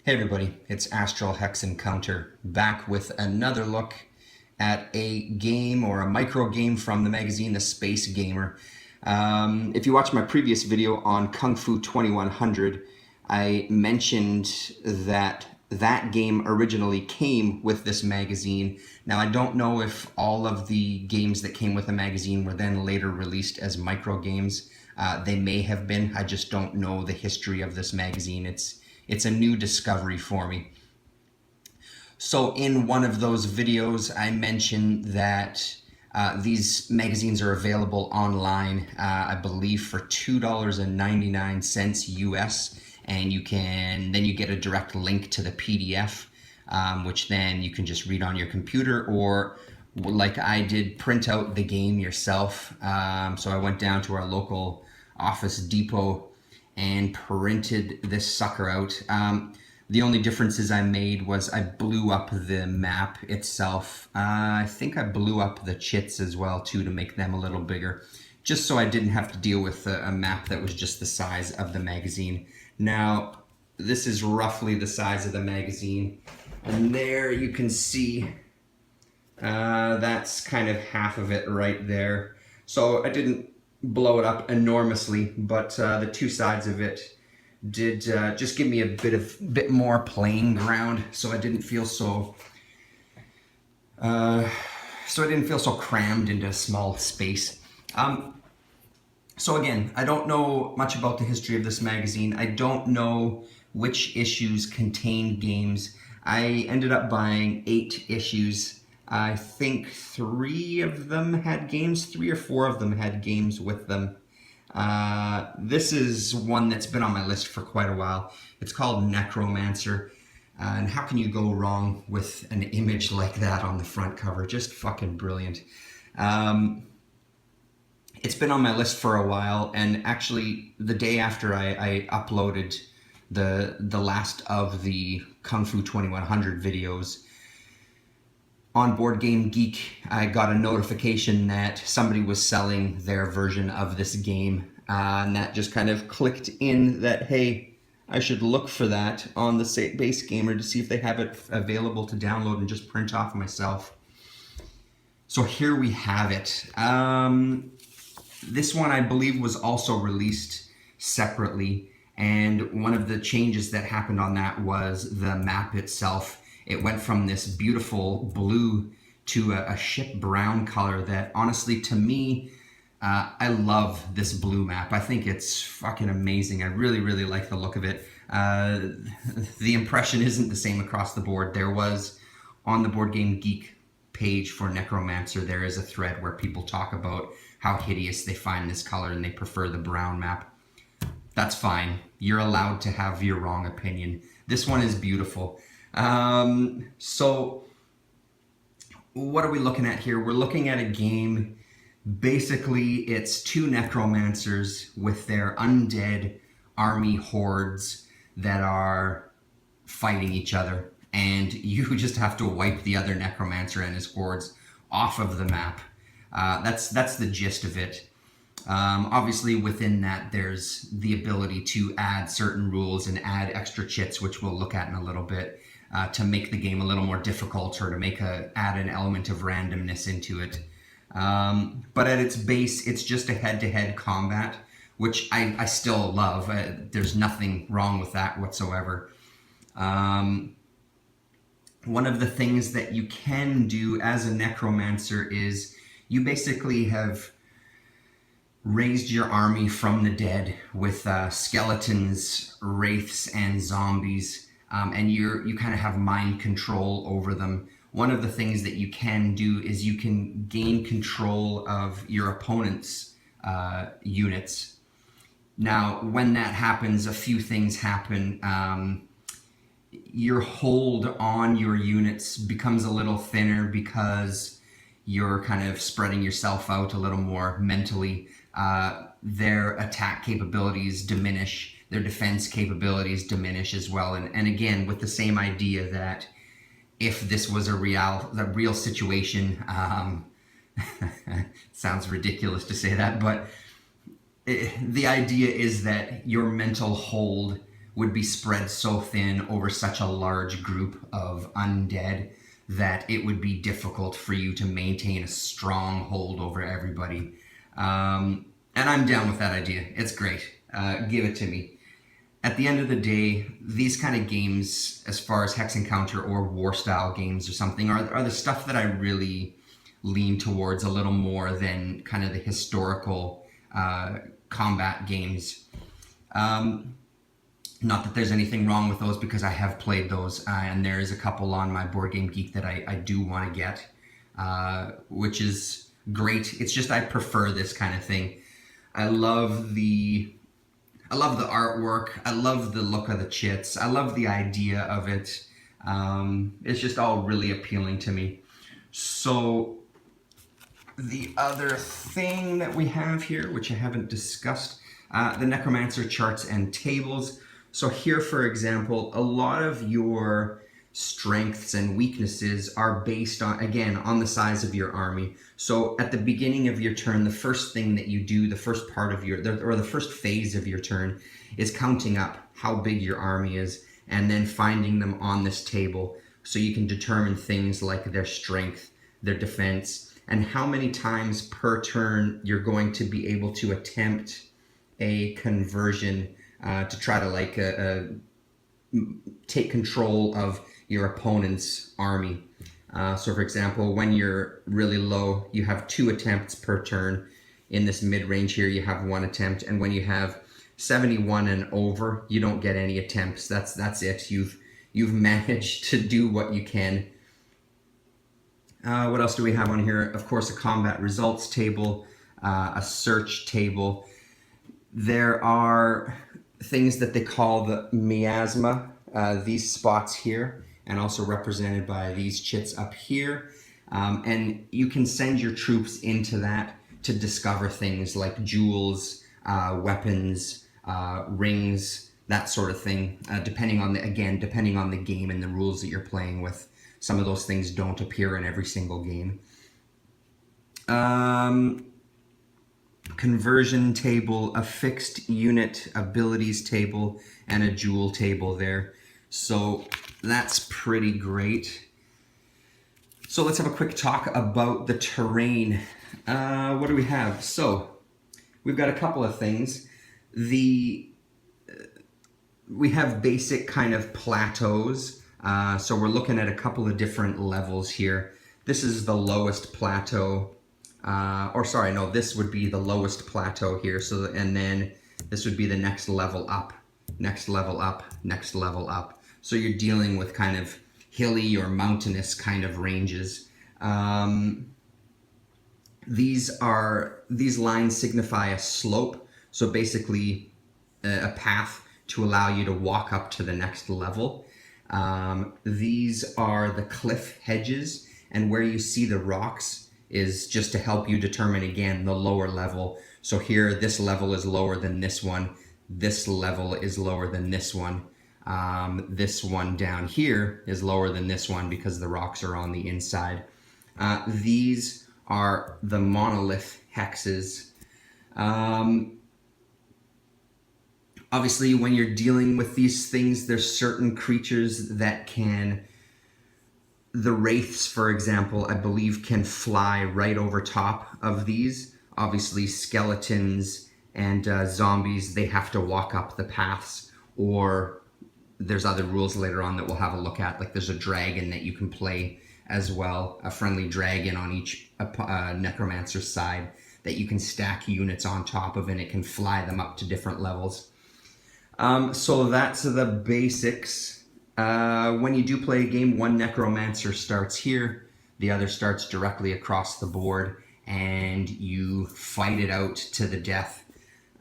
Hey everybody, it's Astral Hex Encounter, back with another look at a game or a micro game from the magazine The Space Gamer. If you watched my previous video on Kung Fu 2100, I mentioned that that game originally came with this magazine. Now I don't know if all of the games that came with the magazine were then later released as micro games. They may have been, I just don't know the history of this magazine. It's a new discovery for me. So in one of those videos, I mentioned that these magazines are available online, I believe for $2.99 US, and you get a direct link to the PDF, which then you can just read on your computer, or like I did, print out the game yourself. So I went down to our local Office Depot and printed this sucker out. The only differences I made was I blew up the map itself. I think I blew up the chits as well too to make them a little bigger, just so I didn't have to deal with a map that was just the size of the magazine. Now, this is roughly the size of the magazine, and there you can see that's kind of half of it right there. So I didn't blow it up enormously, but the two sides of it did just give me a bit more playing ground, so I didn't feel so crammed into a small space. So again, I don't know much about the history of this magazine. I don't know which issues contained games. I ended up buying 8 issues. I think 3 of them had games, 3 or 4 of them had games with them. This is one that's been on my list for quite a while. It's called Necromancer. And how can you go wrong with an image like that on the front cover? Just fucking brilliant. It's been on my list for a while, and actually the day after I uploaded the last of the Kung Fu 2100 videos, on Board Game Geek, I got a notification that somebody was selling their version of this game, and that just kind of clicked in that, hey, I should look for that on the Base Gamer to see if they have it available to download and just print off myself. So here we have it. This one, I believe, was also released separately, and one of the changes that happened on that was the map itself. It went from this beautiful blue to a ship brown color that, honestly, to me, I love this blue map. I think it's fucking amazing. I really, really like the look of it. The impression isn't the same across the board. There was, on the Board Game Geek page for Necromancer, there is a thread where people talk about how hideous they find this color and they prefer the brown map. That's fine. You're allowed to have your wrong opinion. This one is beautiful. So what are we looking at here? We're looking at a game. Basically, it's 2 necromancers with their undead army hordes that are fighting each other, and you just have to wipe the other necromancer and his hordes off of the map. That's the gist of it. Obviously, within that, there's the ability to add certain rules and add extra chits, which we'll look at in a little bit, to make the game a little more difficult, or to add an element of randomness into it. But at its base, it's just a head-to-head combat, which I still love. There's nothing wrong with that whatsoever. One of the things that you can do as a necromancer is you basically have raised your army from the dead with skeletons, wraiths, and zombies. And you kind of have mind control over them. One of the things that you can do is you can gain control of your opponent's units. Now, when that happens, a few things happen. Your hold on your units becomes a little thinner because you're kind of spreading yourself out a little more mentally. Their attack capabilities diminish. Their defense capabilities diminish as well. And again, with the same idea that if this was a real situation, sounds ridiculous to say that, but the idea is that your mental hold would be spread so thin over such a large group of undead that it would be difficult for you to maintain a strong hold over everybody. And I'm down with that idea. It's great. Give it to me. At the end of the day, these kind of games, as far as Hex Encounter or war style games or something, are the stuff that I really lean towards a little more than kind of the historical combat games. Not that there's anything wrong with those, because I have played those, and there is a couple on my Board Game Geek that I do want to get, which is great. It's just I prefer this kind of thing. I love the artwork. I love the look of the chits. I love the idea of it. It's just all really appealing to me. So the other thing that we have here, which I haven't discussed, the Necromancer charts and tables. So here, for example, a lot of your strengths and weaknesses are based on, again, on the size of your army. So at the beginning of your turn, the first thing that you do, the first part of your, or the first phase of your turn, is counting up how big your army is and then finding them on this table so you can determine things like their strength, their defense, and how many times per turn you're going to be able to attempt a conversion to try to take control of your opponent's army. So for example, when you're really low, you have 2 attempts per turn. In this mid-range here, you have 1 attempt, and when you have 71 and over, you don't get any attempts. That's it. You've managed to do what you can. What else do we have on here? Of course, a combat results table, a search table. There are things that they call the miasma, these spots here, and also represented by these chits up here. And you can send your troops into that to discover things like jewels, weapons, rings, that sort of thing, depending on the game and the rules that you're playing with. Some of those things don't appear in every single game. Conversion table, a fixed unit abilities table, and a jewel table there. So that's pretty great. So let's have a quick talk about the terrain. What do we have? So we've got a couple of things. We have basic kind of plateaus. So we're looking at a couple of different levels here. This is the lowest plateau. This would be the lowest plateau here. So, and then this would be the next level up, next level up, next level up. So you're dealing with kind of hilly or mountainous kind of ranges. These lines signify a slope. So basically a path to allow you to walk up to the next level. These are the cliff hedges, and where you see the rocks is just to help you determine, again, the lower level. So here, this level is lower than this one. This level is lower than this one. This one down here is lower than this one because the rocks are on the inside. These are the monolith hexes. Obviously, when you're dealing with these things, there's certain creatures that can... The wraiths, for example, I believe can fly right over top of these. Obviously, skeletons and zombies, they have to walk up the paths, or there's other rules later on that we'll have a look at. Like there's a dragon that you can play as well, a friendly dragon on each Necromancer side that you can stack units on top of, and it can fly them up to different levels. So that's the basics. When you do play a game, one Necromancer starts here, the other starts directly across the board, and you fight it out to the death.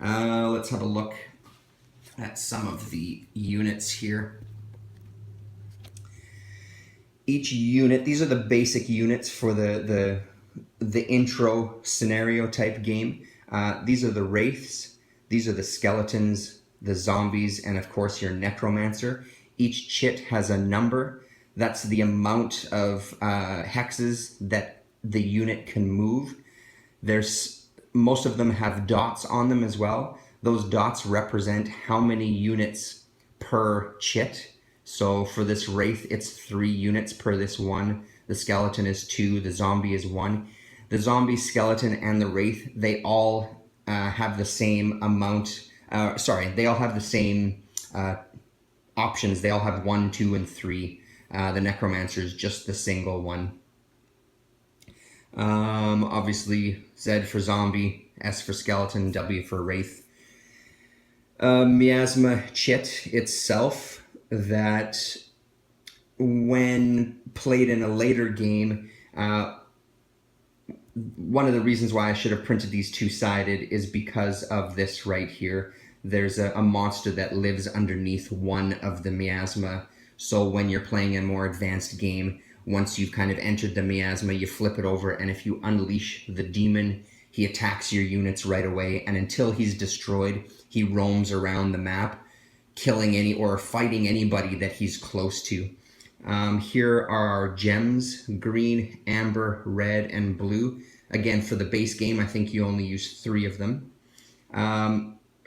Let's have a look at some of the units here. Each unit, these are the basic units for the intro scenario type game. These are the wraiths, these are the skeletons, the zombies, and of course your Necromancer. Each chit has a number. That's the amount of hexes that the unit can move. Most of them have dots on them as well. Those dots represent how many units per chit. So for this Wraith, it's 3 units per this one. The skeleton is 2, the zombie is 1. The zombie, skeleton, and the Wraith, they all have the same amount, they all have the same options. They all have 1, 2, and 3. The Necromancer is just the single one. Obviously, Z for zombie, S for skeleton, W for Wraith. Miasma Chit itself, that when played in a later game, one of the reasons why I should have printed these two-sided is because of this right here. There's a monster that lives underneath one of the miasma. So when you're playing a more advanced game, once you've kind of entered the miasma, you flip it over, and if you unleash the demon, he attacks your units right away, and until he's destroyed, he roams around the map, killing any or fighting anybody that he's close to. Here are our gems: green, amber, red, and blue. Again, for the base game, I think you only use 3 of them.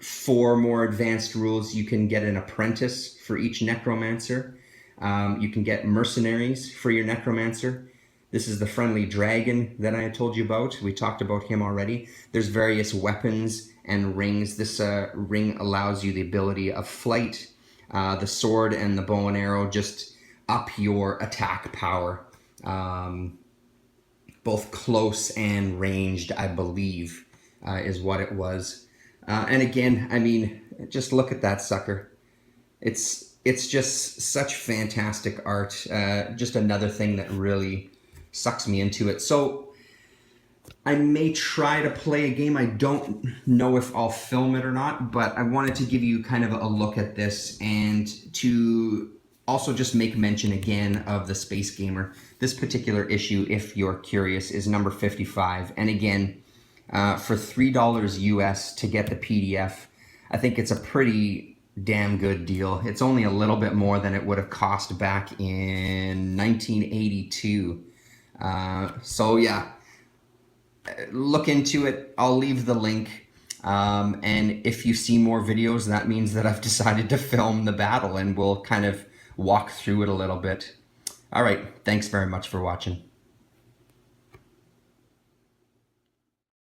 For more advanced rules, you can get an apprentice for each necromancer. You can get mercenaries for your necromancer. This is the friendly dragon that I told you about. We talked about him already. There's various weapons and rings. This ring allows you the ability of flight. The sword and the bow and arrow just up your attack power. Both close and ranged, I believe, is what it was. And again, I mean, just look at that sucker. It's just such fantastic art. Just another thing that really sucks me into it. So I may try to play a game. I don't know if I'll film it or not, but I wanted to give you kind of a look at this and to also just make mention again of the Space Gamer. This particular issue, if you're curious, is number 55. And again, for $3 US to get the PDF, I think it's a pretty damn good deal. It's only a little bit more than it would have cost back in 1982. So yeah, look into it. I'll leave the link. And if you see more videos, that means that I've decided to film the battle, and we'll kind of walk through it a little bit. All right, thanks very much for watching.